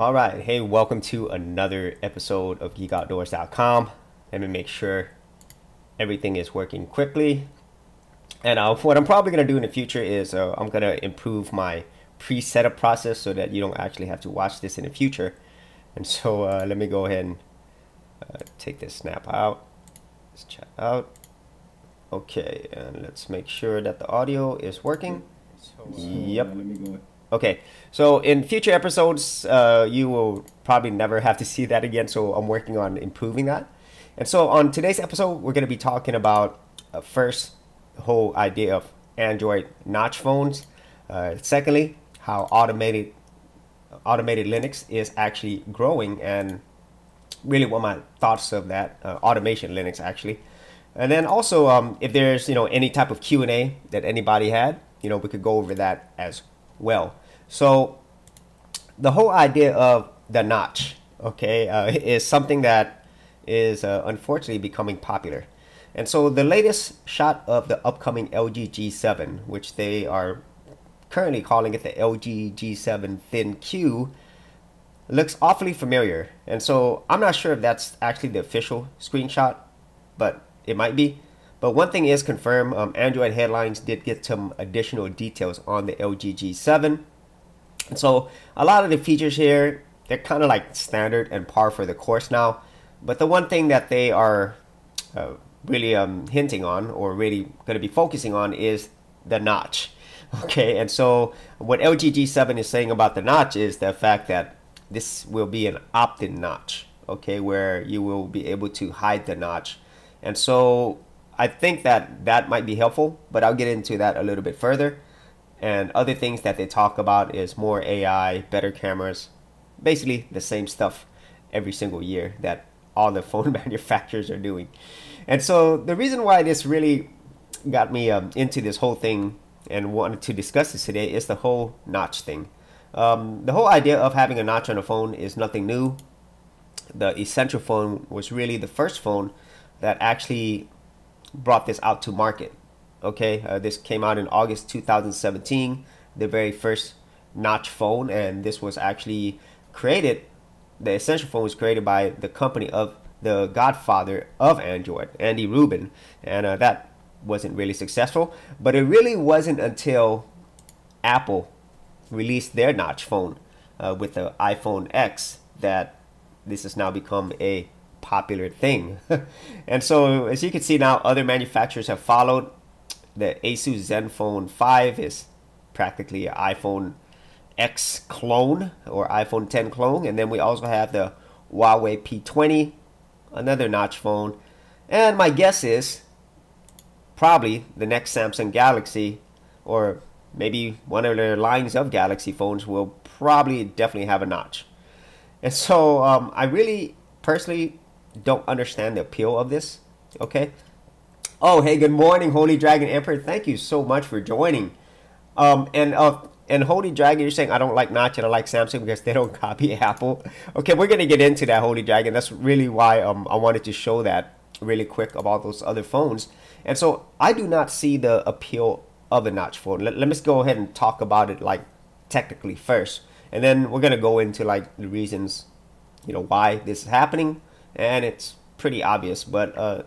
All right, hey, welcome to another episode of geekoutdoors.com. Let me make sure everything is working quickly. And what I'm probably going to do in the future is I'm going to improve my pre-setup process so that you don't actually have to watch this in the future. And so let me go ahead and take this snap out. Let's check out. Okay, and let's make sure that the audio is working. Yep. Let me go. Okay, so in future episodes, you will probably never have to see that again, so I'm working on improving that. And so on today's episode, we're going to be talking about first, the whole idea of Android notch phones. Secondly, how automated Linux is actually growing, and really what my thoughts of that, automation Linux actually. And then also, if there's any type of Q&A that anybody had, we could go over that as well. So the whole idea of the notch, okay, is something that is unfortunately becoming popular. And so the latest shot of the upcoming LG G7, which they are currently calling it the LG G7 Thin Q, looks awfully familiar. And so I'm not sure if that's actually the official screenshot, but it might be. But one thing is confirmed, Android headlines did get some additional details on the LG G7. And so a lot of the features here, they're kind of like standard and par for the course now. But the one thing that they are really hinting on, or really going to be focusing on, is the notch. Okay, and so what LG G7 is saying about the notch is the fact that this will be an opt-in notch, okay, where you will be able to hide the notch. And so I think that that might be helpful, but I'll get into that a little bit further. And other things that they talk about is more AI, better cameras, basically the same stuff every single year that all the phone manufacturers are doing. And so the reason why this really got me into this whole thing and wanted to discuss this today is the whole notch thing. The whole idea of having a notch on a phone is nothing new. The Essential phone was really the first phone that actually brought this out to market. Okay, this came out in August 2017, the very first notch phone, and this was actually created, the Essential phone was created by the company of the godfather of Android, Andy Rubin, and that wasn't really successful. But it really wasn't until Apple released their notch phone with the iPhone X that this has now become a popular thing. And so as you can see now, other manufacturers have followed. The Asus Zenfone 5 is practically an iPhone X clone or iPhone 10 clone. And then we also have the Huawei P20, another notch phone. And my guess is probably the next Samsung Galaxy, or maybe one of their lines of Galaxy phones, will probably definitely have a notch. And so I really personally don't understand the appeal of this. Okay. Oh, hey, good morning, Holy Dragon Emperor. Thank you so much for joining. And Holy Dragon, you're saying I don't like notch and I like Samsung because they don't copy Apple. Okay, we're gonna get into that, Holy Dragon. That's really why I wanted to show that really quick about those other phones. And so I do not see the appeal of a notch phone. Let me just go ahead and talk about it like technically first, and then we're gonna go into like the reasons, why this is happening. And it's pretty obvious, but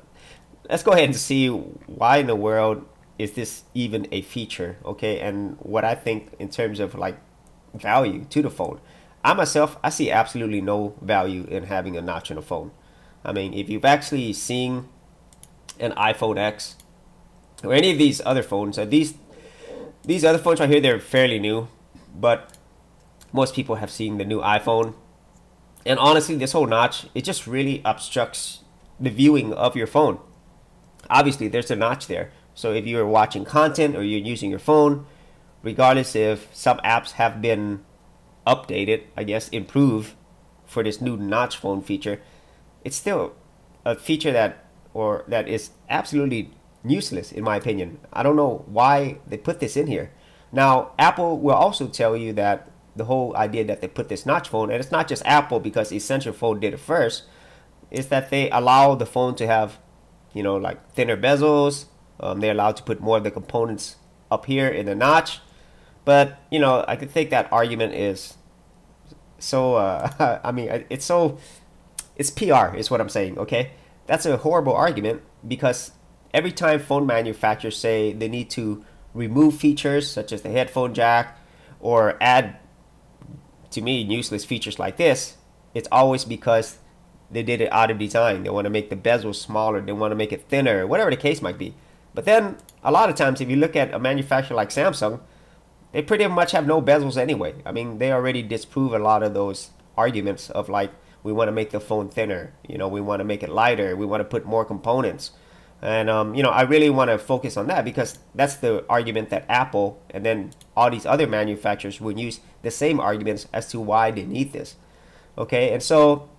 let's go ahead and see why in the world is this even a feature, okay? And what I think in terms of like value to the phone. I see absolutely no value in having a notch on a phone. I mean, if you've actually seen an iPhone X or any of these other phones, these other phones right here, they're fairly new, but most people have seen the new iPhone. And honestly, this whole notch, it just really obstructs the viewing of your phone. Obviously, there's a notch there. So if you're watching content or you're using your phone, regardless if some apps have been updated, I guess, improved for this new notch phone feature, it's still a feature that is absolutely useless in my opinion. I don't know why they put this in here. Now, Apple will also tell you that the whole idea that they put this notch phone, and it's not just Apple because Essential phone did it first, is that they allow the phone to have like thinner bezels. They're allowed to put more of the components up here in the notch. But I could think that argument is so I mean, it's PR is what I'm saying. Okay, that's a horrible argument because every time phone manufacturers say they need to remove features such as the headphone jack or add, to me, useless features like this, it's always because they did it out of design. They want to make the bezel smaller, they want to make it thinner, whatever the case might be. But then a lot of times if you look at a manufacturer like Samsung, they pretty much have no bezels anyway. I mean, they already disprove a lot of those arguments of like, we want to make the phone thinner, you know, we want to make it lighter, we want to put more components. And, you know, I really want to focus on that because that's the argument that Apple and then all these other manufacturers would use the same arguments as to why they need this. Okay, and so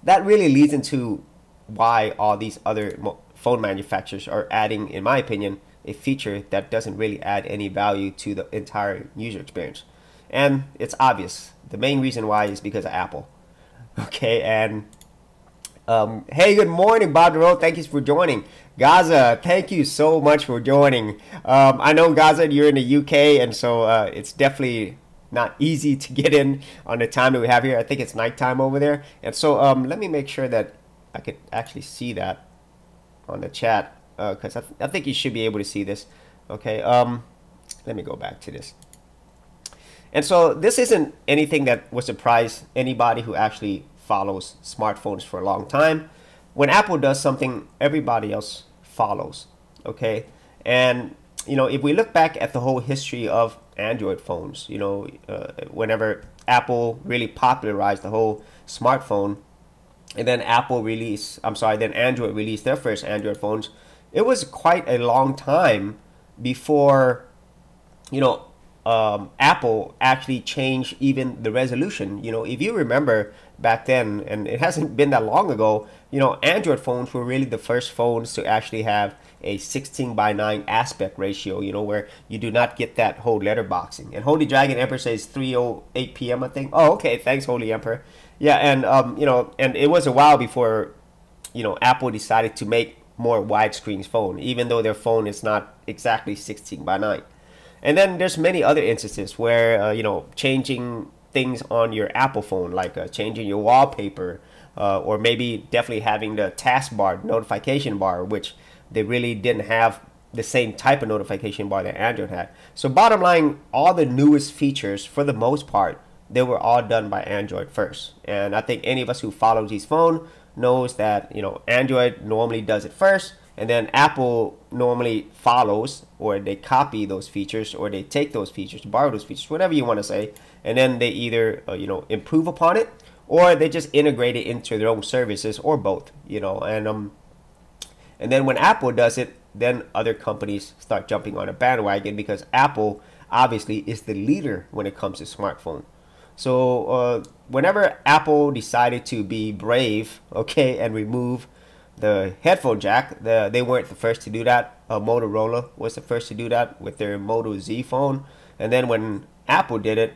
that really leads into why all these other phone manufacturers are adding, in my opinion, a feature that doesn't really add any value to the entire user experience. And it's obvious. The main reason why is because of Apple. Okay, and hey, good morning, Bob DeRoe. Thank you for joining. Gaza, thank you so much for joining. I know, Gaza, you're in the UK, and so it's definitely not easy to get in on the time that we have here. I think it's nighttime over there. And so let me make sure that I could actually see that on the chat because I think you should be able to see this. Okay, let me go back to this. And so this isn't anything that would surprise anybody who actually follows smartphones for a long time. When Apple does something, everybody else follows. Okay, and you know, if we look back at the whole history of Android phones, you know, whenever Apple really popularized the whole smartphone, and then then Android released their first Android phones, it was quite a long time before, you know, Apple actually changed even the resolution. You know, if you remember back then, and it hasn't been that long ago, you know, Android phones were really the first phones to actually have a 16:9 aspect ratio, you know, where you do not get that whole letterboxing. And Holy Dragon Emperor says 3:08 p.m. I think. Oh, okay, thanks, Holy Emperor. Yeah, and you know, and it was a while before, you know, Apple decided to make more widescreen phone, even though their phone is not exactly 16:9. And then there's many other instances where you know, changing things on your Apple phone, like changing your wallpaper, or maybe definitely having the taskbar, notification bar, which they really didn't have the same type of notification bar that Android had. So bottom line, all the newest features, for the most part, they were all done by Android first. And I think any of us who follows these phones knows that, you know, Android normally does it first, and then Apple normally follows, or they copy those features, or they take those features, borrow those features, whatever you want to say, and then they either you know, improve upon it, or they just integrate it into their own services, or both, you know. And then when Apple does it, then other companies start jumping on a bandwagon because Apple obviously is the leader when it comes to smartphone. So whenever Apple decided to be brave, okay, and remove the headphone jack, they weren't the first to do that. Motorola was the first to do that with their Moto Z phone. And then when Apple did it,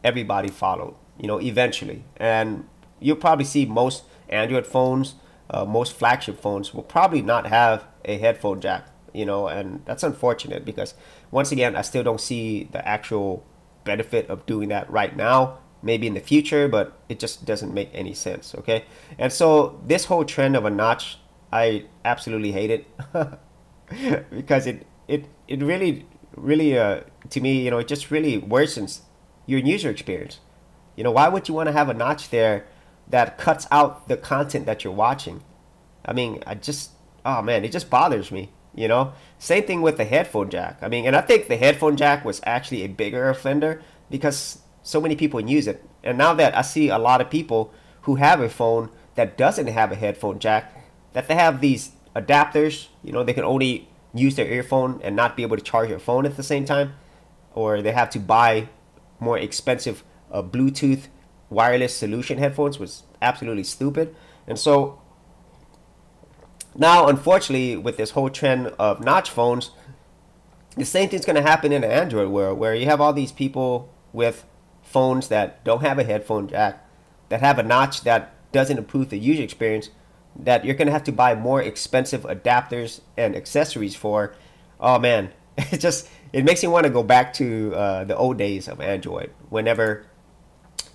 everybody followed, you know, eventually. And you'll probably see most Android phones, most flagship phones will probably not have a headphone jack, you know, and that's unfortunate because, once again, I still don't see the actual benefit of doing that right now. Maybe in the future, but it just doesn't make any sense. Okay, and so this whole trend of a notch, I absolutely hate it because it really to me, you know, it just really worsens your user experience. You know, why would you want to have a notch there that cuts out the content that you're watching? I mean, oh man, it just bothers me, you know. Same thing with the headphone jack. I mean, and I think the headphone jack was actually a bigger offender because so many people use it. And now that I see a lot of people who have a phone that doesn't have a headphone jack, that they have these adapters, you know, they can only use their earphone and not be able to charge their phone at the same time, or they have to buy more expensive Bluetooth wireless solution headphones, was absolutely stupid. And so now, unfortunately, with this whole trend of notch phones, the same thing's going to happen in the Android world, where you have all these people with phones that don't have a headphone jack, that have a notch that doesn't improve the user experience, that you're going to have to buy more expensive adapters and accessories for. Oh man, it makes me want to go back to the old days of Android, whenever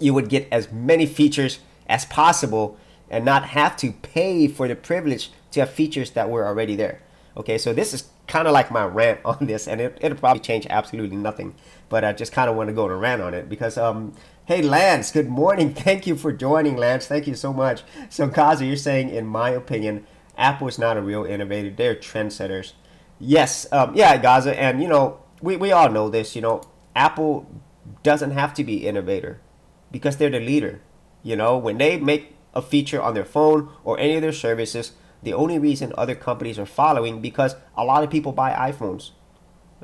you would get as many features as possible and not have to pay for the privilege to have features that were already there. Okay, so this is kind of like my rant on this, and it'll probably change absolutely nothing, but I just kind of want to go to rant on it because, hey, Lance, good morning. Thank you for joining, Lance. Thank you so much. So, Kaza, you're saying, in my opinion, Apple is not a real innovator. They're trendsetters. Yes, yeah, Gaza, and, you know, we all know this, you know, Apple doesn't have to be innovator because they're the leader. You know, when they make a feature on their phone or any of their services, the only reason other companies are following because a lot of people buy iPhones,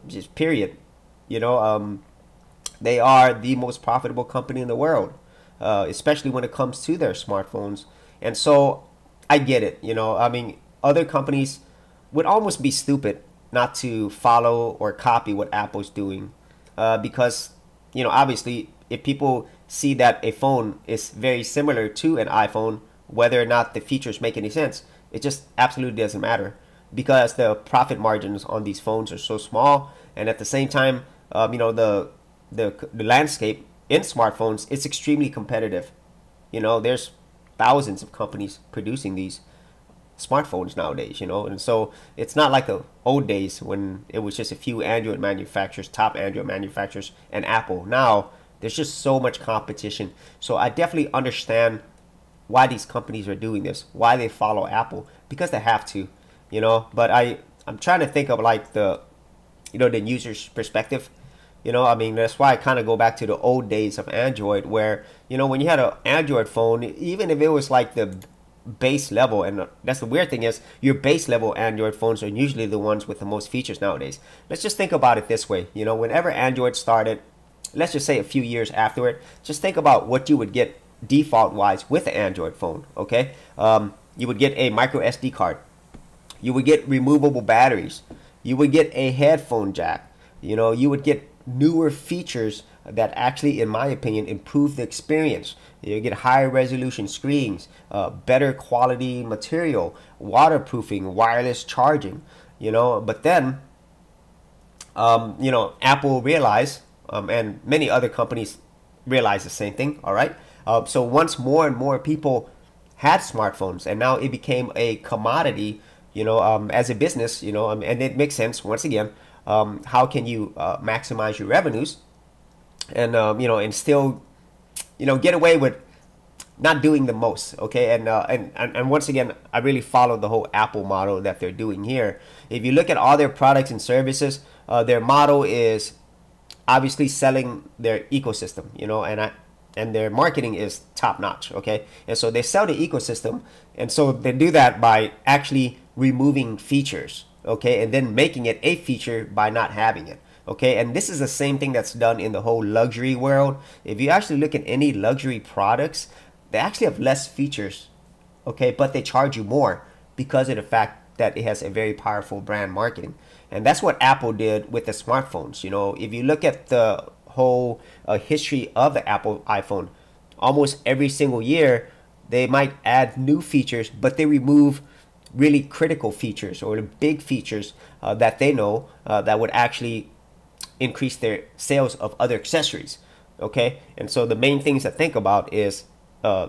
just period. You know, they are the most profitable company in the world, especially when it comes to their smartphones. And so I get it. You know, I mean, other companies would almost be stupid not to follow or copy what Apple's doing, because, you know, obviously if people see that a phone is very similar to an iPhone, whether or not the features make any sense, it just absolutely doesn't matter because the profit margins on these phones are so small, and at the same time, you know, the landscape in smartphones is extremely competitive. You know, there's thousands of companies producing these smartphones nowadays, you know, and so it's not like the old days when it was just a few Android manufacturers, top Android manufacturers, and Apple. Now there's just so much competition. So I definitely understand why these companies are doing this, why they follow Apple, because they have to, you know. But I'm trying to think of like the, you know, the user's perspective. You know, I mean, that's why I kind of go back to the old days of Android where, you know, when you had an Android phone, even if it was like the base level, and that's the weird thing is your base level Android phones are usually the ones with the most features nowadays. Let's just think about it this way. You know, whenever Android started, let's just say a few years afterward, just think about what you would get default wise with an Android phone. Okay, you would get a micro SD card, you would get removable batteries, you would get a headphone jack, you know, you would get newer features that actually, in my opinion, improve the experience. You get higher resolution screens, better quality material, waterproofing, wireless charging, you know. But then, you know, Apple realized, and many other companies realized the same thing, all right? So once more and more people had smartphones, and now it became a commodity, you know, as a business, you know, and it makes sense, once again, how can you maximize your revenues and, you know, and still, you know, get away with not doing the most, okay? And once again, I really follow the whole Apple model that they're doing here. If you look at all their products and services, their model is obviously selling their ecosystem, you know, and their marketing is top notch, okay? And so they sell the ecosystem, and so they do that by actually removing features, okay, and then making it a feature by not having it. Okay, and this is the same thing that's done in the whole luxury world. If you actually look at any luxury products, they actually have less features, okay, but they charge you more because of the fact that it has a very powerful brand marketing. And that's what Apple did with the smartphones. You know, if you look at the whole history of the Apple iPhone, almost every single year, they might add new features, but they remove really critical features or the big features that they know that would actually increase their sales of other accessories. Okay, and so the main things to think about is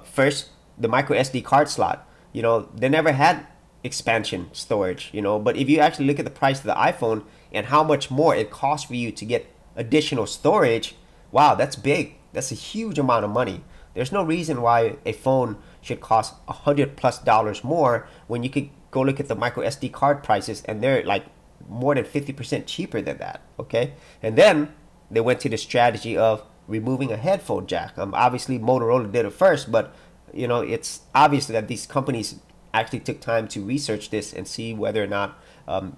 first, the micro SD card slot. You know, they never had expansion storage, you know, but if you actually look at the price of the iPhone and how much more it costs for you to get additional storage, wow, that's big. That's a huge amount of money. There's no reason why a phone should cost $100+ more when you could go look at the micro SD card prices and they're like more than 50% cheaper than that. Okay, and then they went to the strategy of removing a headphone jack. Obviously Motorola did it first, but you know, it's obvious that these companies actually took time to research this and see whether or not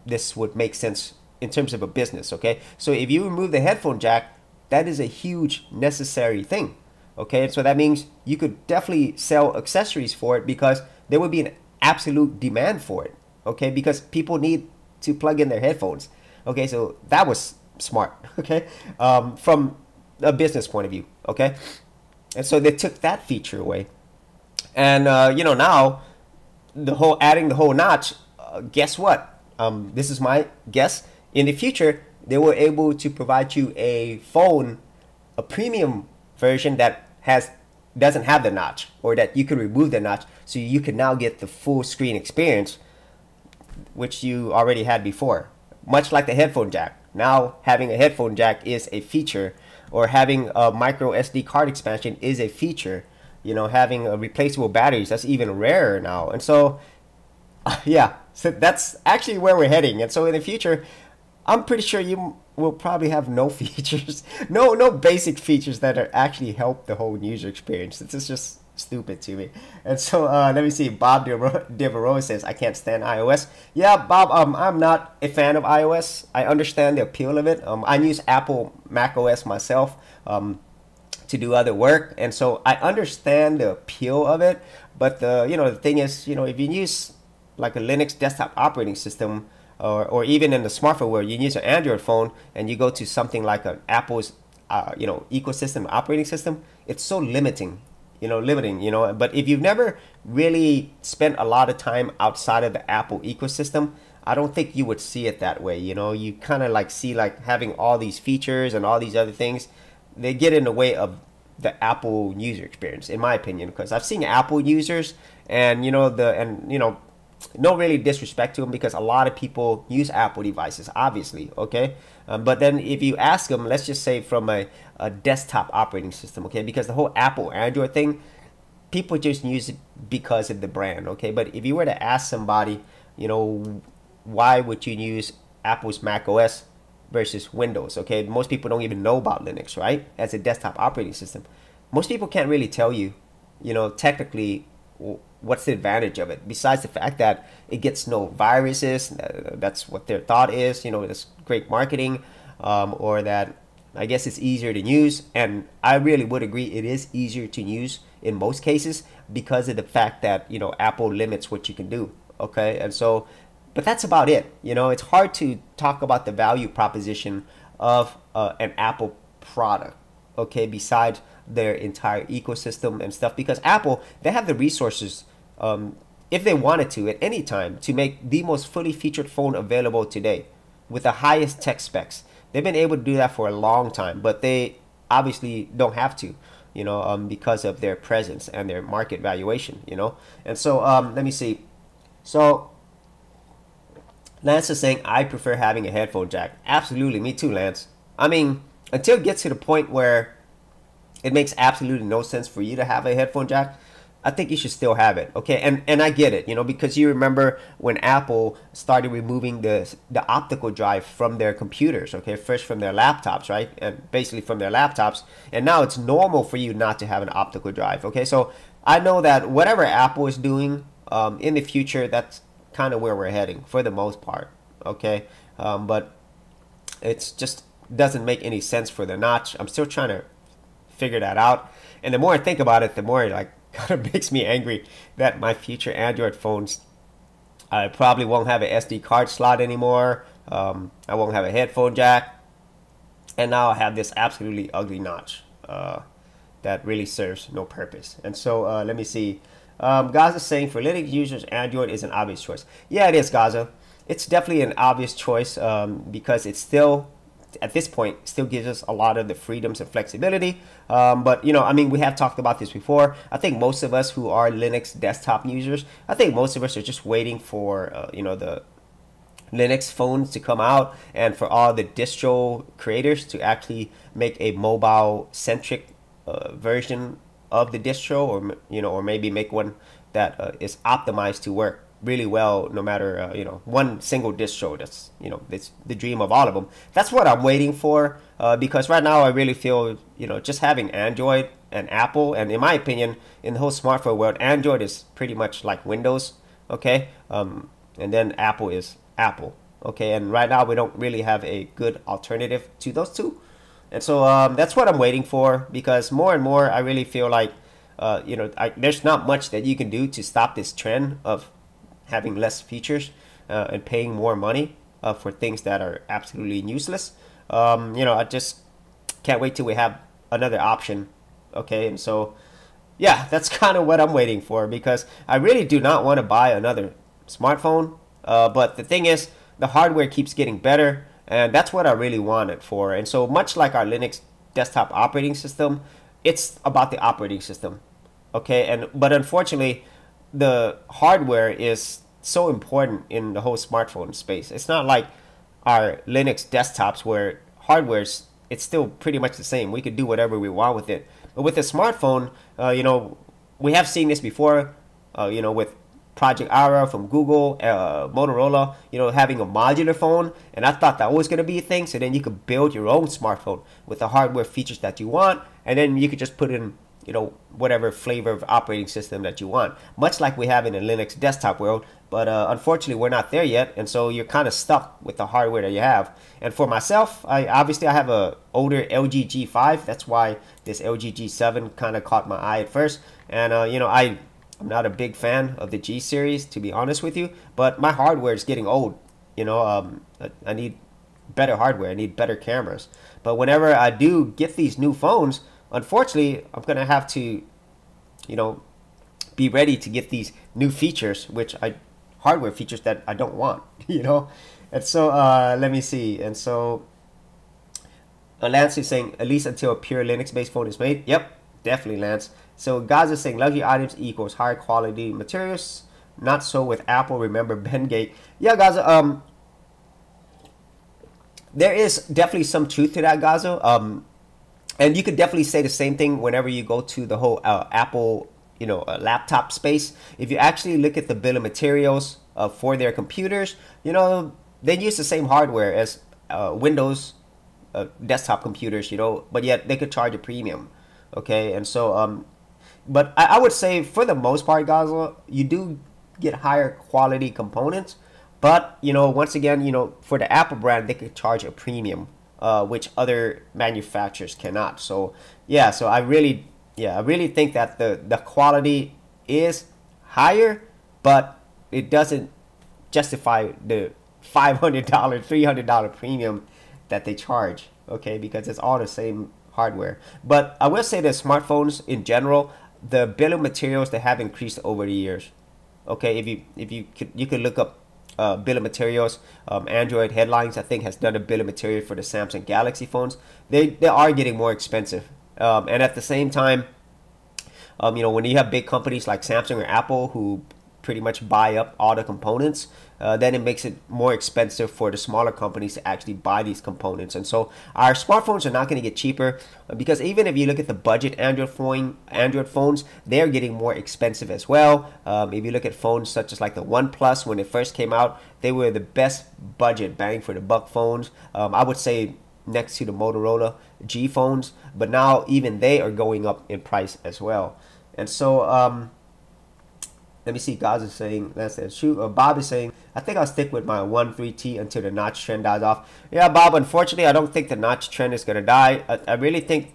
this would make sense in terms of a business. Okay, so if you remove the headphone jack, that is a huge necessary thing. Okay, so that means you could definitely sell accessories for it because there would be an absolute demand for it. Okay, because people need to plug in their headphones. Okay, so that was smart. Okay, from a business point of view. Okay, and so they took that feature away, and you know, now the whole adding the whole notch. Guess what? This is my guess. In the future, they were able to provide you a phone, a premium version that has doesn't have the notch, or that you can remove the notch so you can now get the full screen experience which you already had before. Much like the headphone jack. Now having a headphone jack is a feature, or having a micro SD card expansion is a feature. You know, having a replaceable batteries, that's even rarer now. And so yeah, so that's actually where we're heading. And so in the future, I'm pretty sure you will probably have no features, no basic features that are actually help the whole user experience. This is just stupid to me. And so let me see. Bob Devereaux says, I can't stand iOS. Yeah, Bob, I'm not a fan of iOS. I understand the appeal of it. I use Apple Mac OS myself to do other work, and so I understand the appeal of it. But the thing is, if you use like a Linux desktop operating system, or even in the smartphone where you use an Android phone and you go to something like an Apple's ecosystem operating system, it's so limiting. But if you've never really spent a lot of time outside of the Apple ecosystem, I don't think you would see it that way. You kind of like see like having all these features and all these other things, they get in the way of the Apple user experience, in my opinion. Because I've seen Apple users, and no really disrespect to them, because a lot of people use Apple devices, obviously, okay? But then if you ask them, let's just say from a desktop operating system, okay? Because the whole Apple Android thing, people just use it because of the brand, okay? But if you were to ask somebody, why would you use Apple's Mac OS versus Windows, okay? Most people don't even know about Linux, right? As a desktop operating system. Most people can't really tell you, technically, what's the advantage of it, besides the fact that it gets no viruses. That's what their thought is. It's great marketing, or that I guess it's easier to use. And I really would agree, it is easier to use in most cases because of the fact that Apple limits what you can do, okay? And so, but that's about it. It's hard to talk about the value proposition of an Apple product, okay, besides their entire ecosystem and stuff, because Apple, they have the resources, if they wanted to, at any time, to make the most fully featured phone available today with the highest tech specs. They've been able to do that for a long time, but they obviously don't have to, because of their presence and their market valuation, And so let me see. So Lance is saying, I prefer having a headphone jack. Absolutely, me too, Lance. I mean, until it gets to the point where it makes absolutely no sense for you to have a headphone jack, I think you should still have it, okay? And I get it, because you remember when Apple started removing the optical drive from their computers, okay? First from their laptops, right? And basically from their laptops. And now it's normal for you not to have an optical drive, okay? So I know that whatever Apple is doing in the future, that's kind of where we're heading for the most part, okay? But it's just doesn't make any sense for the notch. I'm still trying to figure that out, and the more I think about it, the more it like kind of makes me angry that my future Android phones, I probably won't have an SD card slot anymore. I won't have a headphone jack, and now I have this absolutely ugly notch that really serves no purpose. And so let me see. Gaza saying, for Linux users, Android is an obvious choice. Yeah, it is, Gaza. It's definitely an obvious choice because it's still, at this point, still gives us a lot of the freedoms and flexibility. But, I mean, we have talked about this before. I think most of us who are Linux desktop users, I think most of us are just waiting for, the Linux phones to come out, and for all the distro creators to actually make a mobile-centric version of the distro, or maybe make one that is optimized to work really well, no matter one single distro. That's it's the dream of all of them. That's what I'm waiting for, because right now I really feel just having Android and Apple, and in my opinion, in the whole smartphone world, Android is pretty much like Windows, okay, and then Apple is Apple, okay, and right now we don't really have a good alternative to those two. And so that's what I'm waiting for, because more and more I really feel like there's not much that you can do to stop this trend of having less features and paying more money for things that are absolutely useless. I just can't wait till we have another option. Okay, and so yeah, that's kind of what I'm waiting for, because I really do not want to buy another smartphone. But the thing is, the hardware keeps getting better, and that's what I really want it for. And so much like our Linux desktop operating system, it's about the operating system. Okay, but unfortunately, the hardware is so important in the whole smartphone space. It's not like our Linux desktops where hardware's it's still pretty much the same. We could do whatever we want with it. But with a smartphone, we have seen this before. With Project Ara from Google, Motorola, having a modular phone, and I thought that was going to be a thing. So then you could build your own smartphone with the hardware features that you want, and then you could just put in, whatever flavor of operating system that you want, much like we have in the Linux desktop world. But unfortunately, we're not there yet, and so you're kind of stuck with the hardware that you have. And for myself, I have a older LG G5. That's why this LG G7 kind of caught my eye at first. And I'm not a big fan of the G series, to be honest with you, but my hardware is getting old. I need better hardware. I need better cameras. But whenever I do get these new phones, unfortunately, I'm going to have to, be ready to get these new features, hardware features that I don't want, And so, let me see. And so, Lance is saying, at least until a pure Linux-based phone is made. Yep, definitely, Lance. So Gaza is saying luxury items equals higher quality materials. Not so with Apple. Remember Bengate. Yeah, Gaza. There is definitely some truth to that, Gaza. And you could definitely say the same thing whenever you go to the whole Apple, laptop space. If you actually look at the bill of materials for their computers, they use the same hardware as Windows desktop computers, but yet they could charge a premium. Okay, and so but I would say for the most part, Gaza, you do get higher quality components. But, once again, for the Apple brand, they could charge a premium, which other manufacturers cannot. So, yeah, so I really think that the quality is higher, but it doesn't justify the $500, $300 premium that they charge, okay, because it's all the same hardware. But I will say that smartphones in general, the bill of materials, they have increased over the years. Okay, if you could look up bill of materials. Android Headlines, I think, has done a bill of material for the Samsung Galaxy phones. They are getting more expensive, and at the same time, when you have big companies like Samsung or Apple who pretty much buy up all the components, then it makes it more expensive for the smaller companies to actually buy these components. And so our smartphones are not going to get cheaper, because even if you look at the budget Android phones, they're getting more expensive as well. If you look at phones such as like the OnePlus, when it first came out, they were the best budget bang for the buck phones. I would say next to the Motorola G phones, but now even they are going up in price as well. And so let me see. Gaz is saying, that's true. Bob is saying, I think I'll stick with my 1.3T until the notch trend dies off. Yeah, Bob, unfortunately, I don't think the notch trend is going to die. I really think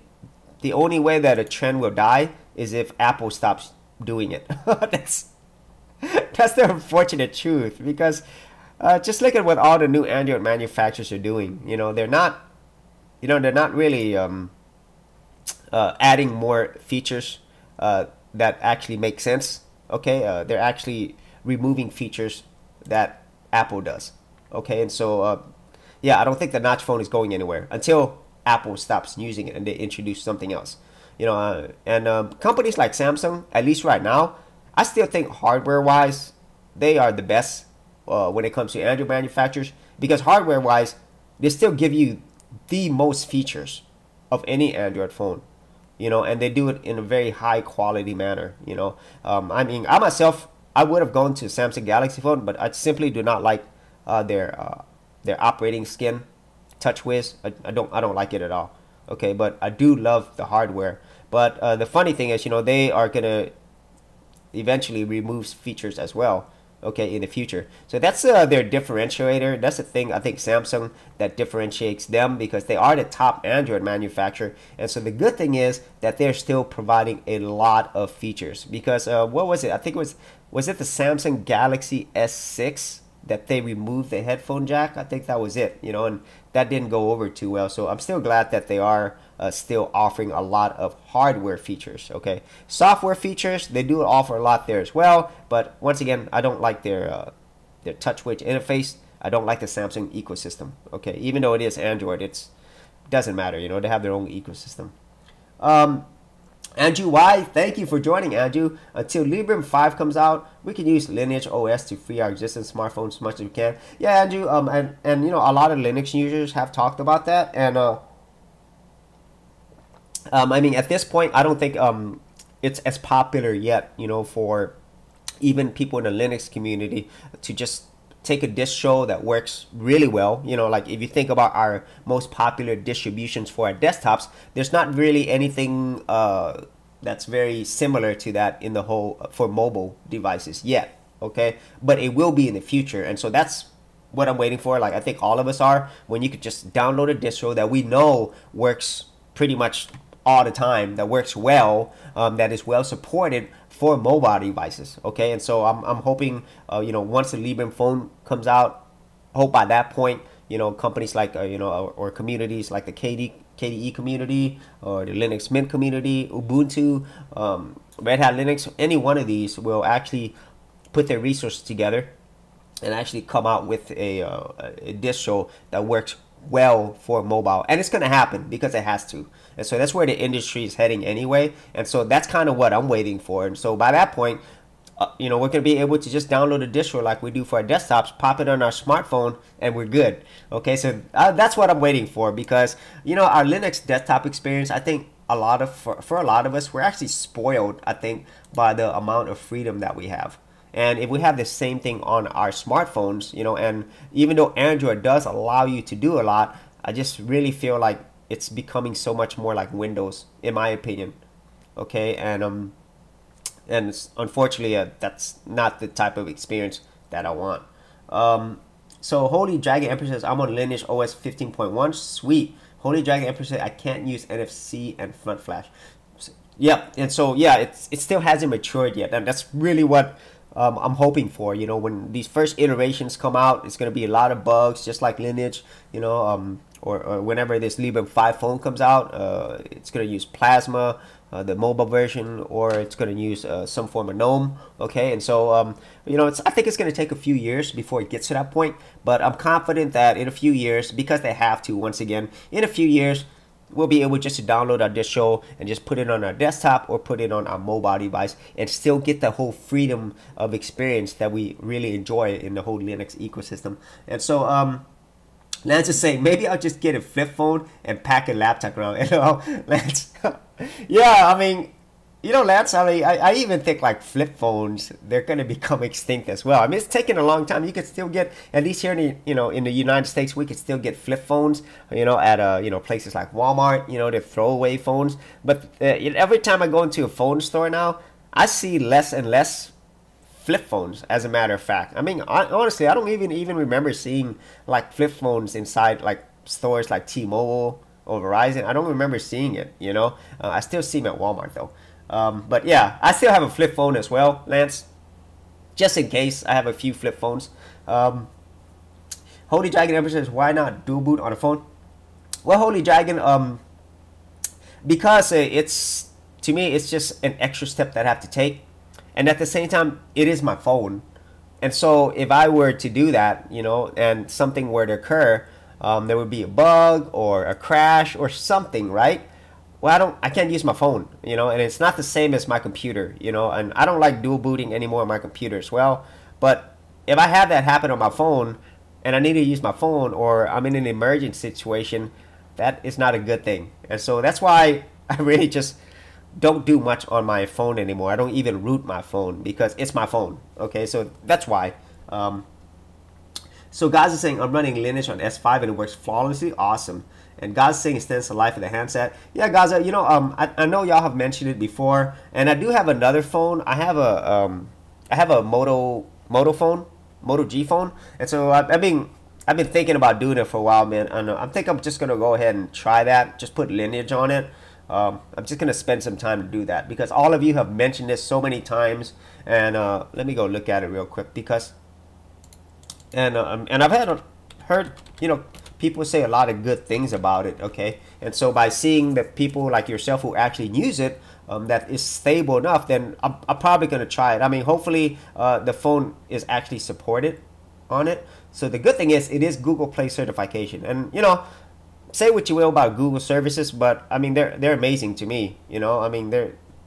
the only way that a trend will die is if Apple stops doing it. That's the unfortunate truth, because just look at what all the new Android manufacturers are doing. They're not really adding more features that actually make sense. Okay, they're actually removing features that Apple does. Okay, and so yeah, I don't think the notch phone is going anywhere until Apple stops using it and they introduce something else. And companies like Samsung, at least right now, I still think hardware-wise, they are the best when it comes to Android manufacturers, because hardware-wise, they still give you the most features of any Android phone. And they do it in a very high quality manner. I mean, I myself, I would have gone to Samsung Galaxy phone, but I simply do not like their operating skin, TouchWiz. I don't like it at all. Okay, but I do love the hardware. But the funny thing is, they are gonna eventually remove features as well. Okay, in the future. So that's their differentiator. That's the thing, I think, Samsung, that differentiates them, because they are the top Android manufacturer. And so the good thing is that they're still providing a lot of features, because what was it? I think it was it the Samsung Galaxy S6 that they removed the headphone jack? I think that was it, and that didn't go over too well. So I'm still glad that they are still offering a lot of hardware features. Okay, software features, they do offer a lot there as well, but once again, I don't like their TouchWiz interface. I don't like the Samsung ecosystem. Okay, even though it is Android, it doesn't matter. They have their own ecosystem. Andrew Y, thank you for joining, Andrew. Until Librem 5 comes out, we can use Lineage OS to free our existing smartphones as much as we can. Yeah, Andrew, and you know, a lot of Linux users have talked about that, and I mean, at this point, I don't think it's as popular yet, you know, for even people in the Linux community to just take a distro that works really well. You know, like if you think about our most popular distributions for our desktops, there's not really anything that's very similar to that in the whole for mobile devices yet. Okay, but it will be in the future, and so that's what I'm waiting for. Like I think all of us are, when you could just download a distro that we know works pretty much all the time, that works well, that is well supported for mobile devices. Okay, and so I'm hoping, you know, once the Librem phone comes out, hope by that point, you know, companies like you know, or communities like the KDE community or the Linux Mint community, Ubuntu, Red Hat Linux, any one of these will actually put their resources together and actually come out with a distro that works well for mobile. And it's going to happen because it has to. And so that's where the industry is heading anyway. And so that's kind of what I'm waiting for. And so by that point, you know, we're going to be able to just download a distro like we do for our desktops, pop it on our smartphone, and we're good. Okay, so that's what I'm waiting for, because, you know, our Linux desktop experience, I think for a lot of us, we're actually spoiled, I think, by the amount of freedom that we have. And if we have the same thing on our smartphones, you know, and even though Android does allow you to do a lot, I just really feel like it's becoming so much more like Windows, in my opinion. Okay, and unfortunately, that's not the type of experience that I want. So Holy Dragon Emperor says, I'm on Lineage OS 15.1. Sweet. Holy Dragon Emperor says, I can't use NFC and front flash. Yeah, and so yeah, it still hasn't matured yet, and that's really what I'm hoping for. You know, when these first iterations come out, it's going to be a lot of bugs, just like Lineage, you know, or whenever this Librem 5 phone comes out, it's going to use Plasma, the mobile version, or it's going to use some form of GNOME. Okay, and so, you know, I think it's going to take a few years before it gets to that point, but I'm confident that in a few years, because they have to, once again, in a few years, we'll be able just to download our distro and just put it on our desktop or put it on our mobile device and still get the whole freedom of experience that we really enjoy in the whole Linux ecosystem. And so, Lance is saying, maybe I'll just get a flip phone and pack a laptop around. You know, Lance. Yeah, I mean, you know, Lance, I mean, I even think like flip phones, they're going to become extinct as well. I mean, it's taken a long time. You could still get, at least here in the, you know, in the United States, we could still get flip phones, you know, at, you know, places like Walmart, you know, the throwaway phones. But every time I go into a phone store now, I see less and less flip phones, as a matter of fact. I mean, honestly, I don't even remember seeing like flip phones inside like stores like T-Mobile or Verizon. I don't remember seeing it, you know. I still see them at Walmart though. But yeah, I still have a flip phone as well, Lance, just in case. I have a few flip phones. Holy Dragon Emperor says, why not dual boot on a phone? Well, Holy Dragon, because it's, to me, it's just an extra step that I have to take. And at the same time, it is my phone. And so if I were to do that, you know, and something were to occur, there would be a bug or a crash or something, right? Well, I can't use my phone, you know, and it's not the same as my computer, you know, and I don't like dual booting anymore on my computer as well. But if I have that happen on my phone and I need to use my phone, or I'm in an emergent situation, that is not a good thing. And so that's why I really just don't do much on my phone anymore. I don't even root my phone because it's my phone. Okay, so that's why. So Gaza is saying, I'm running Lineage on S5 and it works flawlessly. Awesome. And Gaza saying, extends the life of the handset. Yeah, Gaza, you know, I know y'all have mentioned it before, and I do have another phone. I have a Moto phone, Moto G phone, and so I've been thinking about doing it for a while, man. I think I'm just gonna go ahead and try that. Just put Lineage on it. I'm just gonna spend some time to do that because all of you have mentioned this so many times, and let me go look at it real quick because, and I've heard, you know, people say a lot of good things about it, okay? And so by seeing that people like yourself who actually use it, that is stable enough, then I'm probably going to try it. I mean, hopefully the phone is actually supported on it. So the good thing is it is Google Play certification. And, you know, say what you will about Google services, but, I mean, they're amazing to me, you know? I mean,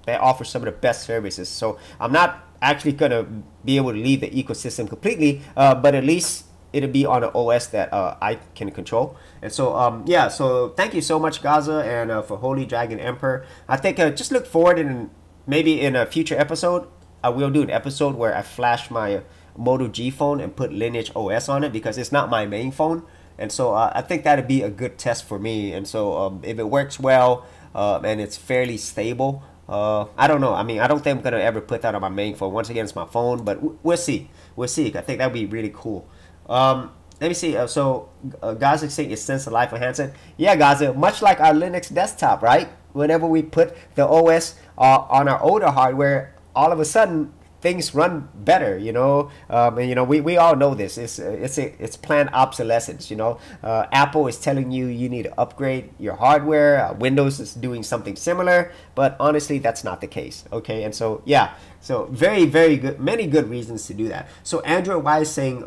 that offer some of the best services. So I'm not actually gonna be able to leave the ecosystem completely, but at least it'll be on an OS that I can control. And so yeah, so thank you so much, Gaza, and for Holy Dragon Emperor. I think just look forward, and maybe in a future episode I will do an episode where I flash my Moto G phone and put Lineage OS on it, because it's not my main phone. And so I think that'd be a good test for me. And so if it works well and it's fairly stable, I don't know. I mean, I don't think I'm gonna ever put that on my main phone. Once again, it's my phone, but we'll see. We'll see. I think that'd be really cool. Let me see. So Gaza saying it sends a life enhancer. Yeah, Gaza, much like our Linux desktop, right? Whenever we put the OS on our older hardware, all of a sudden things run better, you know. And you know, we all know this. It's planned obsolescence, you know. Apple is telling you need to upgrade your hardware. Windows is doing something similar, but honestly that's not the case. Okay, and so yeah, so very good, many good reasons to do that. So Android Y is saying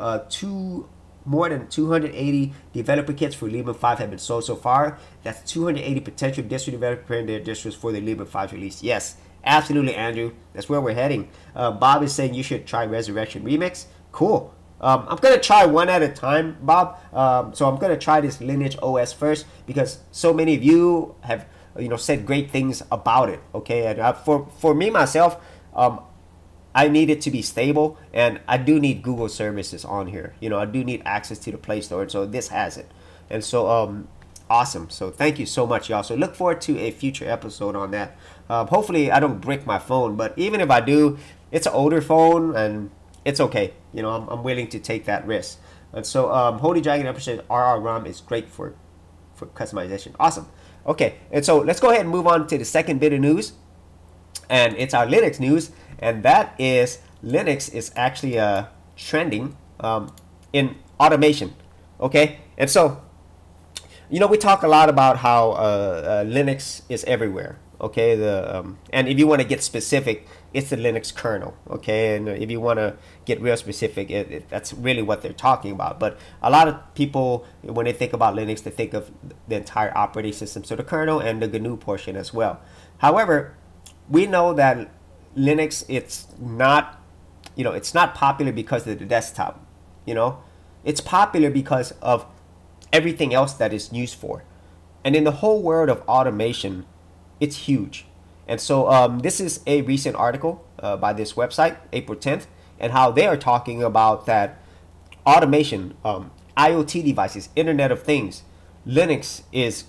more than 280 developer kits for Librem 5 have been sold so far. That's 280 potential distro developers and their distros for the Librem 5 release. Yes, absolutely, Andrew. That's where we're heading. Bob is saying you should try Resurrection Remix. Cool. I'm going to try one at a time, Bob. So I'm going to try this Lineage OS first, because so many of you have said great things about it. Okay, and for me, myself, I need it to be stable, and I do need Google services on here. You know, I do need access to the Play Store, and so this has it. And so awesome. So thank you so much, y'all. So look forward to a future episode on that. Hopefully I don't break my phone, but even if I do, it's an older phone and it's okay. You know, I'm willing to take that risk. And so Holy Dragon episode RR-ROM is great for customization. Awesome. Okay, and so let's go ahead and move on to the second bit of news, and it's our Linux news. And that is Linux is actually trending in automation. Okay, and so we talk a lot about how Linux is everywhere. Okay, and if you want to get specific, it's the Linux kernel. Okay, and if you want to get real specific, that's really what they're talking about. But a lot of people, when they think about Linux, they think of the entire operating system, so the kernel and the GNU portion as well. However, we know that Linux, it's not popular because of the desktop. It's popular because of everything else that it's used for. And in the whole world of automation, it's huge. And so this is a recent article by this website, April 10th, and how they are talking about that automation, IoT devices, Internet of Things, Linux is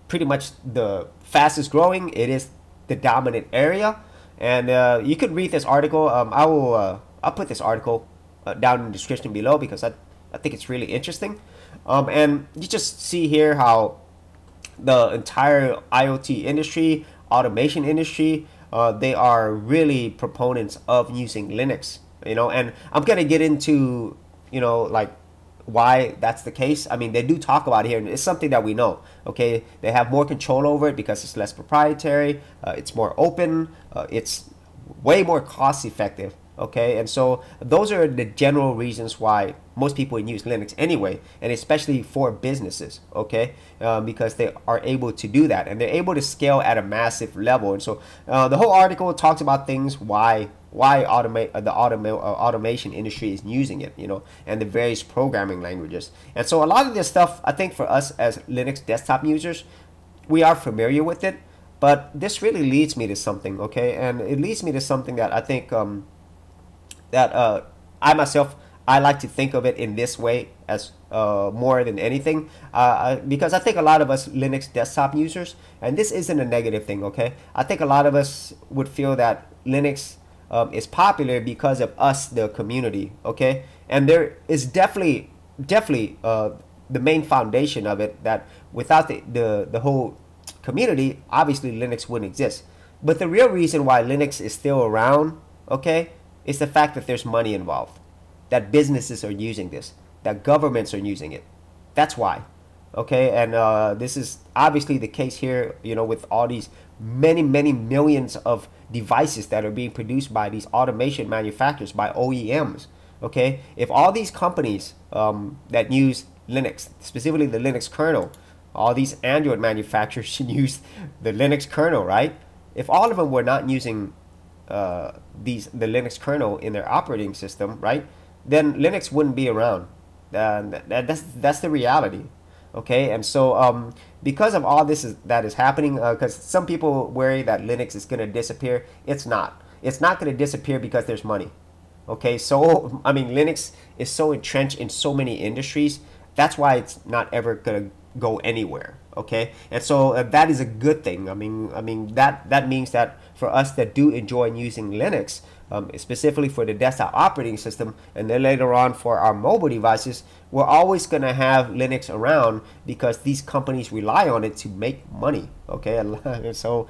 pretty much the fastest growing. It is the dominant area. And you could read this article. I'll put this article down in the description below, because I think it's really interesting. And you just see here how the entire IoT industry, automation industry, they are really proponents of using Linux. And I'm gonna get into like why that's the case. I mean, they do talk about it here, and it's something that we know. Okay, they have more control over it because it's less proprietary, it's more open, it's way more cost effective. Okay, and so those are the general reasons why most people use Linux anyway, and especially for businesses. Okay, because they are able to do that, and they're able to scale at a massive level. And so the whole article talks about things why automation industry is using it, and the various programming languages. And so a lot of this stuff, I think for us as Linux desktop users, we are familiar with it, but this really leads me to something. Okay, and it leads me to something that I think I myself, I like to think of it in this way as more than anything, because I think a lot of us Linux desktop users, and this isn't a negative thing, okay, I think a lot of us would feel that Linux is popular because of us, the community. Okay, and there is definitely the main foundation of it, that without the whole community, obviously Linux wouldn't exist. But the real reason why Linux is still around, okay, is the fact that there's money involved, that businesses are using this, that governments are using it. That's why. Okay, and this is obviously the case here, with all these many millions of devices that are being produced by these automation manufacturers, by OEMs. Okay, if all these companies that use Linux, specifically the Linux kernel, all these Android manufacturers should use the Linux kernel, right? if all of them were not using the Linux kernel in their operating system, right, then Linux wouldn't be around. That's the reality. Okay, and so because of all this that is happening, because some people worry that Linux is going to disappear, it's not. It's not going to disappear because there's money. Okay, so I mean, Linux is so entrenched in so many industries. That's why it's not ever going to go anywhere. Okay, and so that is a good thing. I mean that means that for us that do enjoy using Linux, specifically for the desktop operating system, and then later on for our mobile devices, we're always going to have Linux around because these companies rely on it to make money. Okay, and so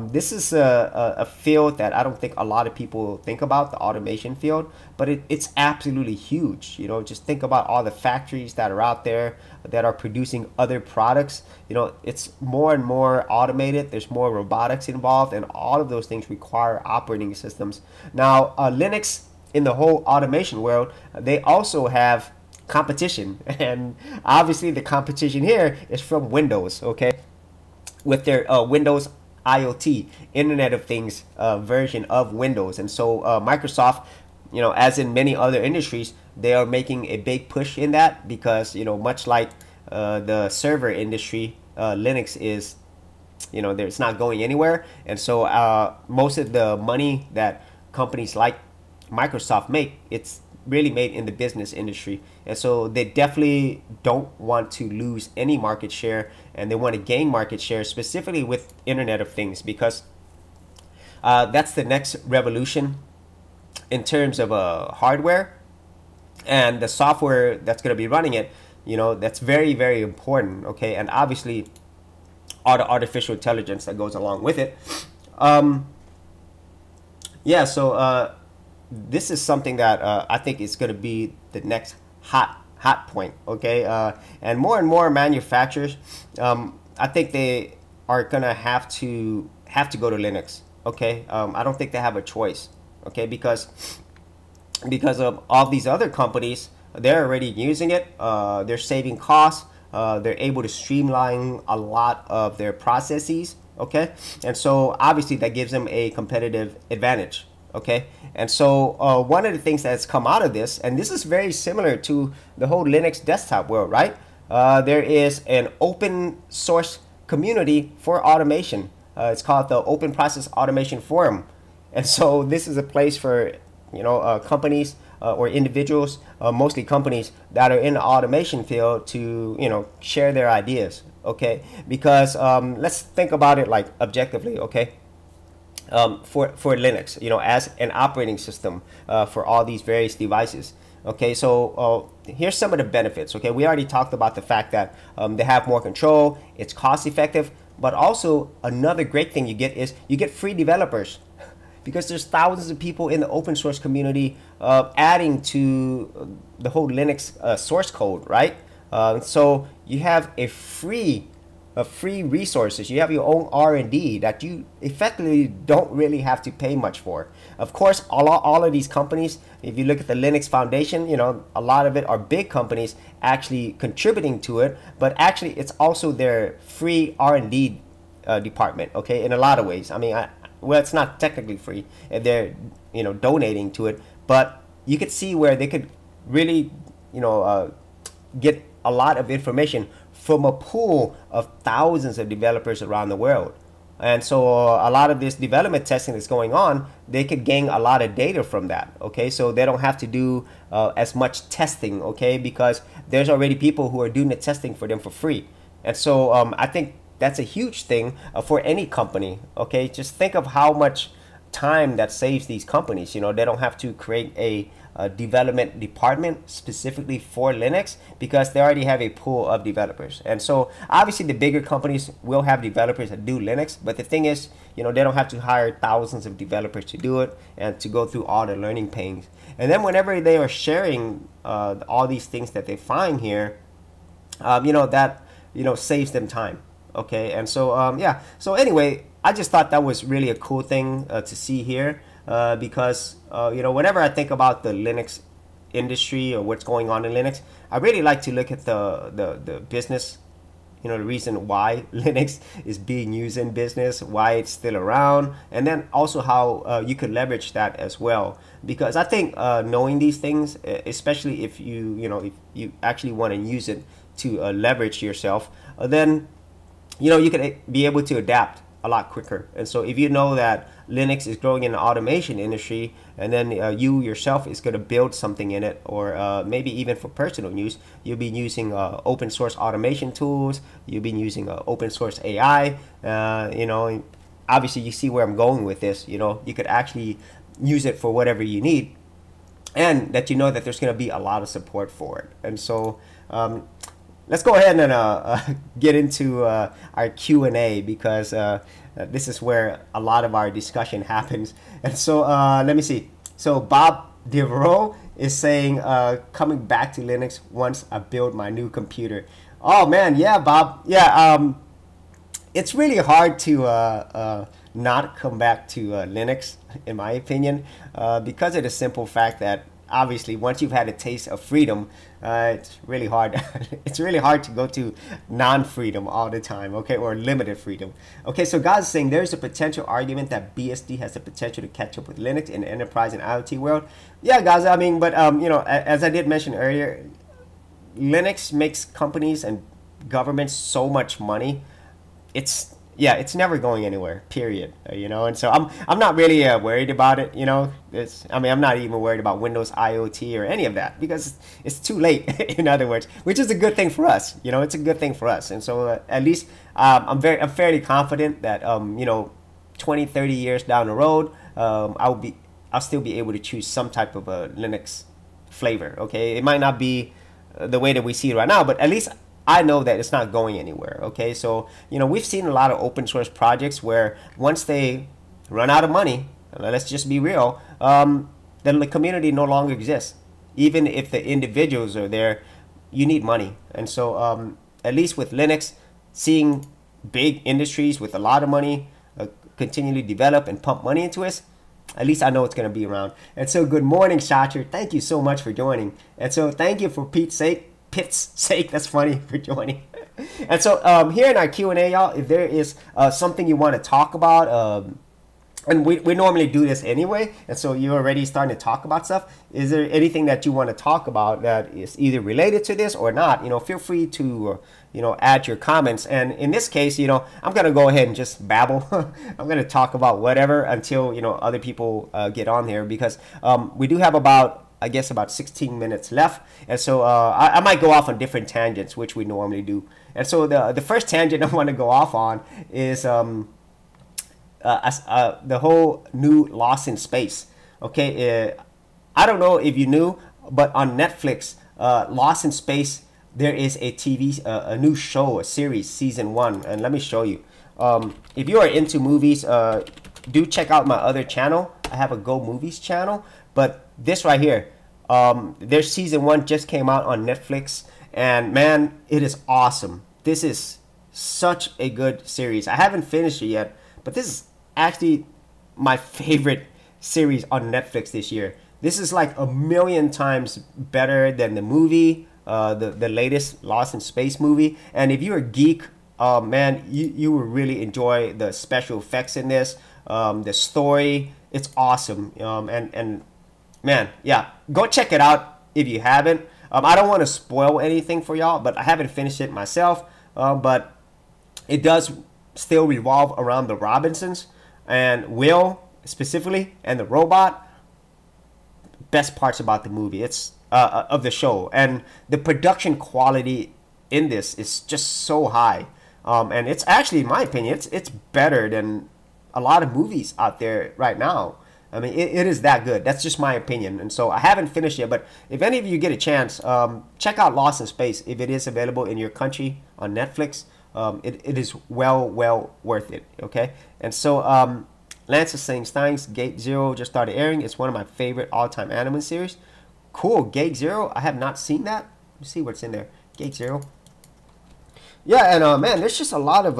this is a field that I don't think a lot of people think about, the automation field, but it's absolutely huge. You know, just think about all the factories that are out there that are producing other products. You know, it's more and more automated. There's more robotics involved, and all of those things require operating systems. Now, Linux in the whole automation world, they also have competition, and obviously the competition here is from Windows. Okay, with their Windows IoT, Internet of Things version of Windows. And so Microsoft, you know, as in many other industries, they are making a big push in that because, you know, much like the server industry, Linux is, you know, it's not going anywhere. And so most of the money that companies like Microsoft make, it's really made in the business industry. And so they definitely don't want to lose any market share, and they want to gain market share specifically with Internet of Things, because that's the next revolution in terms of hardware and the software that's going to be running it. You know, that's very, very important. Okay, and obviously all the artificial intelligence that goes along with it. Yeah, so this is something that I think is going to be the next hot point. Okay, and more manufacturers, I think they are going to have to go to Linux. Okay, I don't think they have a choice. Okay, because of all these other companies, they're already using it. They're saving costs. They're able to streamline a lot of their processes. Okay, and so obviously that gives them a competitive advantage. Okay, and so one of the things that's come out of this, and this is very similar to the whole Linux desktop world, right? There is an open source community for automation. It's called the Open Process Automation Forum, and so this is a place for, you know, companies or individuals, mostly companies that are in the automation field, to, you know, share their ideas. Okay, because let's think about it like objectively. Okay. For Linux, you know, as an operating system for all these various devices. Okay, so here's some of the benefits. Okay, we already talked about the fact that they have more control, it's cost effective, but also another great thing you get is you get free developers because there's thousands of people in the open source community adding to the whole Linux source code, right? So you have a free resources. You have your own R&D that you effectively don't really have to pay much for. Of course, all of these companies, if you look at the Linux Foundation, you know, a lot of it are big companies actually contributing to it, but actually it's also their free R&D department. Okay, in a lot of ways. I mean, well, it's not technically free, and they're, you know, donating to it, but you could see where they could really, you know, get a lot of information from a pool of thousands of developers around the world. And so a lot of this development testing that's going on, they could gain a lot of data from that. Okay, so they don't have to do as much testing. Okay, because there's already people who are doing the testing for them for free. And so I think that's a huge thing for any company. Okay, just think of how much time that saves these companies. You know, they don't have to create a development department specifically for Linux because they already have a pool of developers. And so obviously the bigger companies will have developers that do Linux, but the thing is, you know, they don't have to hire thousands of developers to do it and to go through all the learning pains. And then whenever they are sharing all these things that they find here, you know, that, you know, saves them time. Okay, and so yeah, so anyway, I just thought that was really a cool thing to see here. Because you know, whenever I think about the Linux industry or what's going on in Linux, I really like to look at the business the reason why Linux is being used in business, why it's still around, and then also how you could leverage that as well. Because I think knowing these things, especially if if you actually want to use it to leverage yourself, then you could be able to adapt a lot quicker. And so if you know that Linux is growing in the automation industry, and then you yourself is going to build something in it, or maybe even for personal use, you'll be using open source automation tools, you'll be using open source AI, obviously you see where I'm going with this. You could actually use it for whatever you need, and that that there's going to be a lot of support for it. And so let's go ahead and get into our Q&A, because this is where a lot of our discussion happens. And so let me see. So Bob Devereaux is saying, coming back to Linux once I build my new computer. Oh man, yeah, Bob. Yeah, it's really hard to not come back to Linux, in my opinion, because of the simple fact that obviously once you've had a taste of freedom, it's really hard. It's really hard to go to non-freedom all the time, okay, or limited freedom. Okay, so God's saying there's a potential argument that BSD has the potential to catch up with Linux in the enterprise and IoT world. Yeah, guys, I mean, but as I did mention earlier, Linux makes companies and governments so much money. It's never going anywhere, period. And so I'm not really worried about it. I'm not even worried about Windows IoT or any of that, because it's too late. In other words, which is a good thing for us. It's a good thing for us. And so at least I'm fairly confident that 20, 30 years down the road, I'll still be able to choose some type of a Linux flavor. Okay, it might not be the way that we see it right now, but at least I know that it's not going anywhere. Okay, so we've seen a lot of open source projects where once they run out of money, let's just be real, then the community no longer exists. Even if the individuals are there, you need money. And so at least with Linux, seeing big industries with a lot of money continually develop and pump money into it, at least I know it's going to be around. And so good morning, Shacher. Thank you so much for joining. And so thank you for Pit's sake, that's funny, for joining. And so here in our Q&A, y'all, if there is something you want to talk about, and we normally do this anyway, and so you're already starting to talk about stuff. Is there anything that you want to talk about that is either related to this or not? Feel free to add your comments. And in this case, I'm gonna go ahead and just babble. I'm gonna talk about whatever until other people get on here, because we do have about 16 minutes left, and so I might go off on different tangents, which we normally do. And so the first tangent I want to go off on is the whole new Lost in Space. Okay, I don't know if you knew, but on Netflix, Lost in Space, there is a new show, a series, season 1, and let me show you. If you are into movies, do check out my other channel. I have a Go Movies channel, but this right here, their season 1 just came out on Netflix, and man, it is awesome. This is such a good series. I haven't finished it yet, but this is actually my favorite series on Netflix this year. This is like a million times better than the movie, the latest Lost in Space movie. And if you're a geek, man, you will really enjoy the special effects in this, the story. It's awesome. And man, yeah, go check it out if you haven't. I don't want to spoil anything for y'all, but I haven't finished it myself. But it does still revolve around the Robinsons and Will specifically, and the robot. Best parts about the movie, it's of the show, and the production quality in this is just so high. And it's actually, in my opinion, it's better than a lot of movies out there right now. I mean, it is that good. That's just my opinion. And so I haven't finished yet, but if any of you get a chance, check out Lost in Space if it is available in your country on Netflix. It is well worth it, okay? And so Lance is saying, Steins, Gate Zero just started airing. It's one of my favorite all-time anime series. Cool, Gate Zero. I have not seen that. Let's see what's in there. Gate Zero. Yeah, and man, there's just a lot of,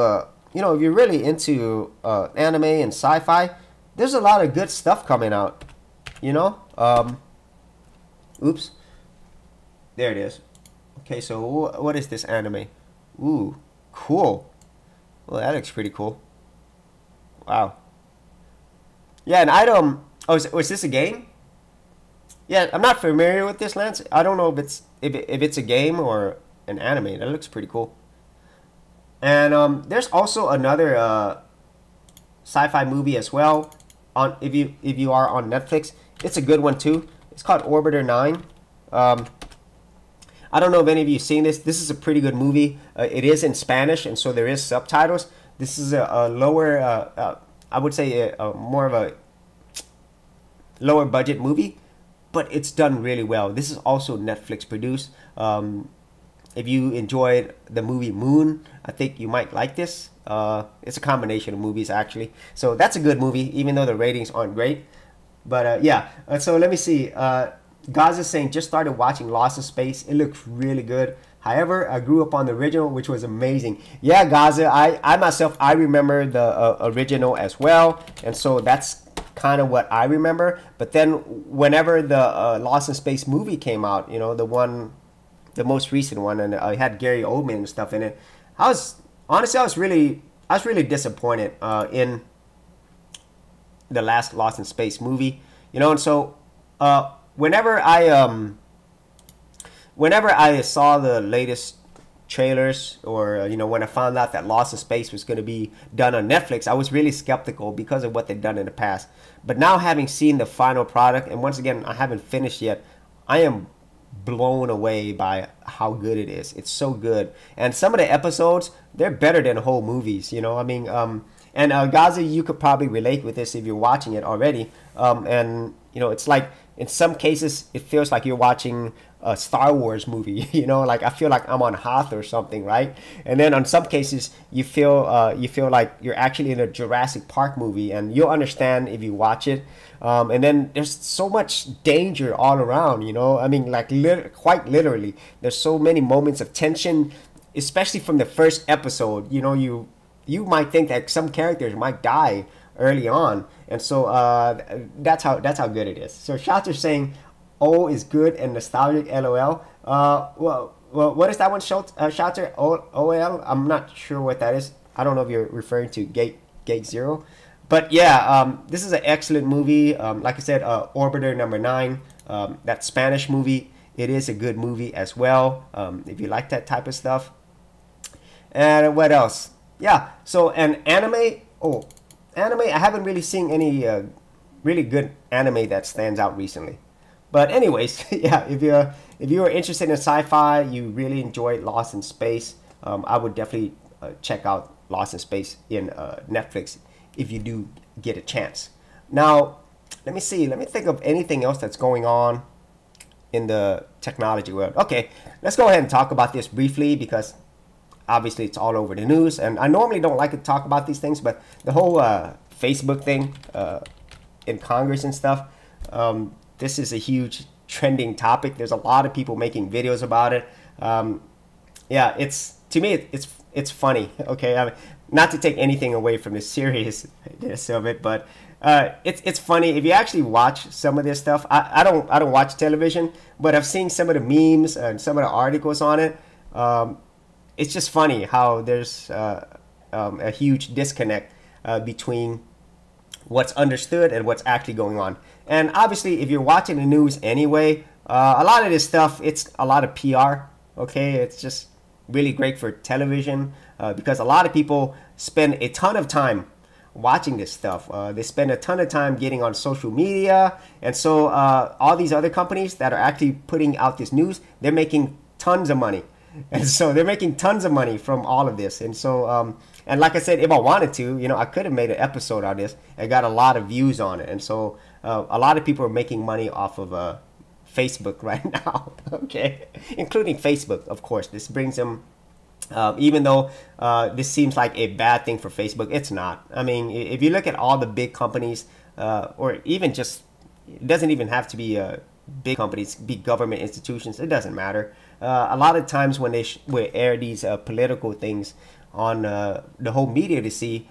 if you're really into anime and sci-fi, there's a lot of good stuff coming out, Oops. There it is. Okay, so what is this anime? Ooh, Cool. Well, that looks pretty cool. Wow. Yeah, and I don't. Oh, was this a game? Yeah, I'm not familiar with this, Lance. I don't know if it's a game or an anime. That looks pretty cool. And there's also another sci-fi movie as well. On if you are on Netflix, it's a good one too. It's called Orbiter 9. I don't know if any of you seen this. This is a pretty good movie. It is in Spanish, and so there is subtitles. This is a lower, I would say, more of a lower budget movie, but it's done really well. This is also Netflix produced. If you enjoyed the movie Moon, I think you might like this. It's a combination of movies actually. So that's a good movie, even though the ratings aren't great. But yeah, so let me see. Gaza's saying, just started watching Lost in Space. It looks really good. However, I grew up on the original, which was amazing. Yeah, Gaza, I myself, I remember the original as well. And so that's kind of what I remember. But then whenever the Lost in Space movie came out, you know, the most recent one, and I had Gary Oldman and stuff in it, I was really disappointed in the last Lost in Space movie, you know. And so whenever I saw the latest trailers, or you know, when I found out that Lost in Space was going to be done on Netflix, I was really skeptical because of what they've done in the past. But now, having seen the final product, and once again, I haven't finished yet, I am blown away by how good it is. It's so good, and some of the episodes, they're better than whole movies, you know. I mean, and Gaza, you could probably relate with this if you're watching it already. And you know, it's like in some cases it feels like you're watching a Star Wars movie, you know, like I feel like I'm on Hoth or something, right? And then on some cases you feel like you're actually in a Jurassic Park movie, and you'll understand if you watch it. And then there's so much danger all around, you know. I mean, like quite literally, there's so many moments of tension, especially from the first episode. You know, you might think that some characters might die early on, and so that's how good it is. So shots are saying, "Oh, is good and nostalgic." LOL. Well, what is that one? Shotter. OL. I'm not sure what that is. I don't know if you're referring to Gate Zero. But yeah, this is an excellent movie. Like I said, Orbiter number 9, that Spanish movie, it is a good movie as well, if you like that type of stuff. And what else? Yeah, so an anime. Oh, anime, I haven't really seen any really good anime that stands out recently. But anyways, yeah, if you are interested in sci-fi, you really enjoyed Lost in Space, I would definitely check out Lost in Space in Netflix if you do get a chance. Now, let me see. Let me think of anything else that's going on in the technology world. Okay, let's go ahead and talk about this briefly, because obviously it's all over the news, and I normally don't like to talk about these things, but the whole Facebook thing in Congress and stuff, this is a huge trending topic. There's a lot of people making videos about it. Yeah, to me it's funny. Okay, I mean, not to take anything away from the seriousness of it, but it's funny if you actually watch some of this stuff. I don't watch television, but I've seen some of the memes and some of the articles on it. It's just funny how there's a huge disconnect between what's understood and what's actually going on. And obviously, if you're watching the news anyway, a lot of this stuff, it's a lot of PR. Okay, it's just really great for television because a lot of people spend a ton of time watching this stuff. They spend a ton of time getting on social media, and so all these other companies that are actually putting out this news, they're making tons of money. And so they're making tons of money from all of this. And so and like I said, if I wanted to, you know, I could have made an episode on this and got a lot of views on it. And so a lot of people are making money off of Facebook right now. Okay, including Facebook, of course. This brings them, even though this seems like a bad thing for Facebook, it's not. I mean, if you look at all the big companies, or even just, it doesn't even have to be big companies, big government institutions, it doesn't matter. A lot of times when they will air these political things on the whole media to see,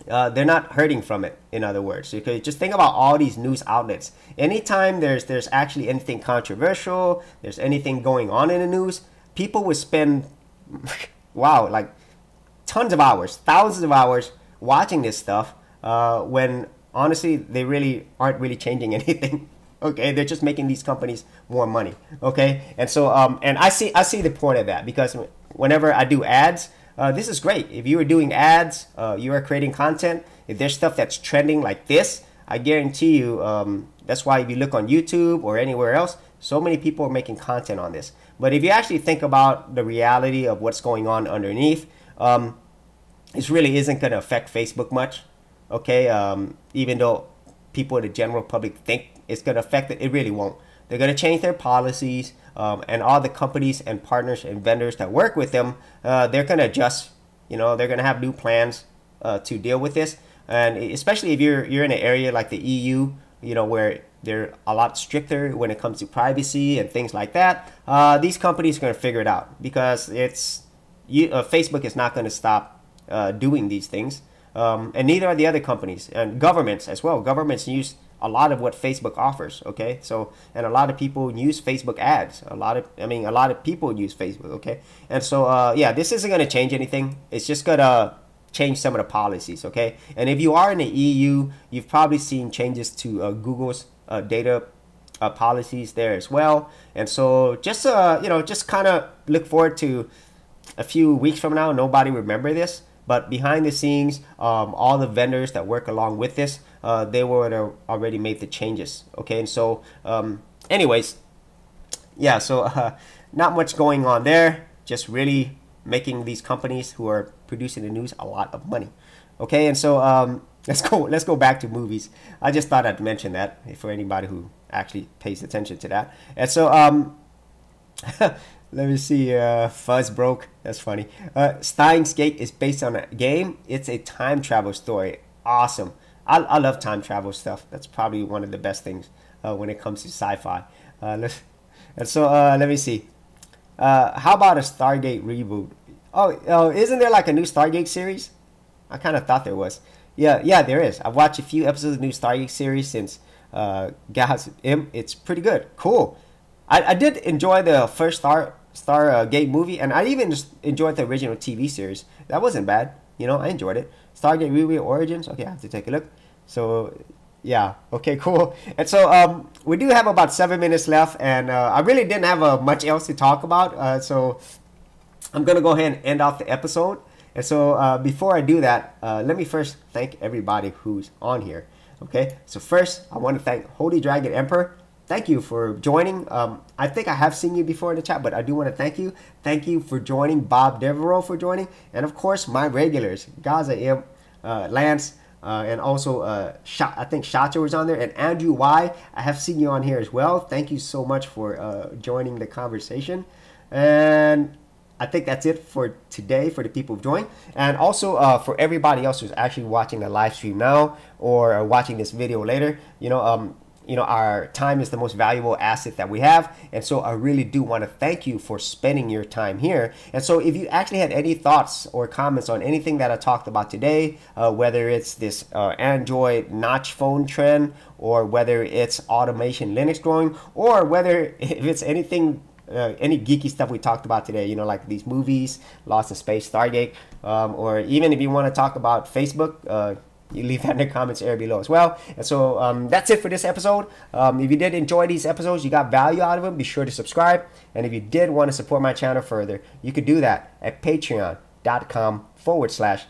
they're not hurting from it. In other words, okay, just think about all these news outlets. Anytime there's actually anything controversial, there's anything going on in the news, people would spend wow, like tons of hours, thousands of hours watching this stuff, when honestly they really aren't really changing anything. Okay, they're just making these companies more money. Okay, and so and I see the point of that, because whenever I do ads, this is great. If you are doing ads, you are creating content. If there's stuff that's trending like this, I guarantee you, that's why if you look on YouTube or anywhere else, so many people are making content on this. But if you actually think about the reality of what's going on underneath, this really isn't going to affect Facebook much. Okay, even though people in the general public think it's going to affect it, it really won't. They're going to change their policies, and all the companies and partners and vendors that work with them, they're going to adjust. You know, they're going to have new plans to deal with this. And especially if you're in an area like the EU, you know, where they're a lot stricter when it comes to privacy and things like that, these companies are going to figure it out, because Facebook is not going to stop doing these things. And neither are the other companies, and governments as well. Governments use a lot of what Facebook offers. Okay, so, and a lot of people use Facebook ads. A lot of people use Facebook. Okay, and so yeah, this isn't going to change anything. It's just gonna change some of the policies. Okay, and if you are in the EU, you've probably seen changes to Google's data policies there as well. And so just you know, just kind of look forward to a few weeks from now. Nobody remember this, but behind the scenes, all the vendors that work along with this, they would have already made the changes. Okay, and so anyways, yeah, so not much going on there, just really making these companies who are producing the news a lot of money. Okay, and so let's go back to movies. I just thought I'd mention that for anybody who actually pays attention to that. And so let me see, Fuzz broke. That's funny. Steins Gate is based on a game. It's a time travel story. Awesome. I love time travel stuff. That's probably one of the best things when it comes to sci-fi. And so let me see. How about a Stargate reboot? Oh, isn't there like a new Stargate series? I kind of thought there was. Yeah, there is. I've watched a few episodes of the new Stargate series since Gas M. It's pretty good. Cool. I did enjoy the first Stargate movie, and I even just enjoyed the original TV series. That wasn't bad. You know, I enjoyed it. Stargate Reboot Origins. Okay, I have to take a look. So, yeah. Okay, cool. And so we do have about 7 minutes left, and I really didn't have much else to talk about. So I'm going to go ahead and end off the episode. And so before I do that, let me first thank everybody who's on here. Okay, so first I want to thank Holy Dragon Emperor. Thank you for joining. I think I have seen you before in the chat, but I do want to thank you. Thank you for joining. Bob Devereaux for joining. And of course, my regulars, Gaza M, Lance, and also I think Shacho was on there. And Andrew Y, I have seen you on here as well. Thank you so much for joining the conversation. And I think that's it for today for the people who joined. And also for everybody else who's actually watching the live stream now or watching this video later, you know, our time is the most valuable asset that we have. And so I really do want to thank you for spending your time here. And so if you actually had any thoughts or comments on anything that I talked about today, whether it's this Android notch phone trend, or whether it's automation Linux growing, or whether if it's anything, any geeky stuff we talked about today, you know, like these movies, Lost in Space, Stargate, or even if you want to talk about Facebook, you leave that in the comments area below as well. And so that's it for this episode. If you did enjoy these episodes, you got value out of them, be sure to subscribe. And if you did want to support my channel further, you could do that at patreon.com/geekoutdoors.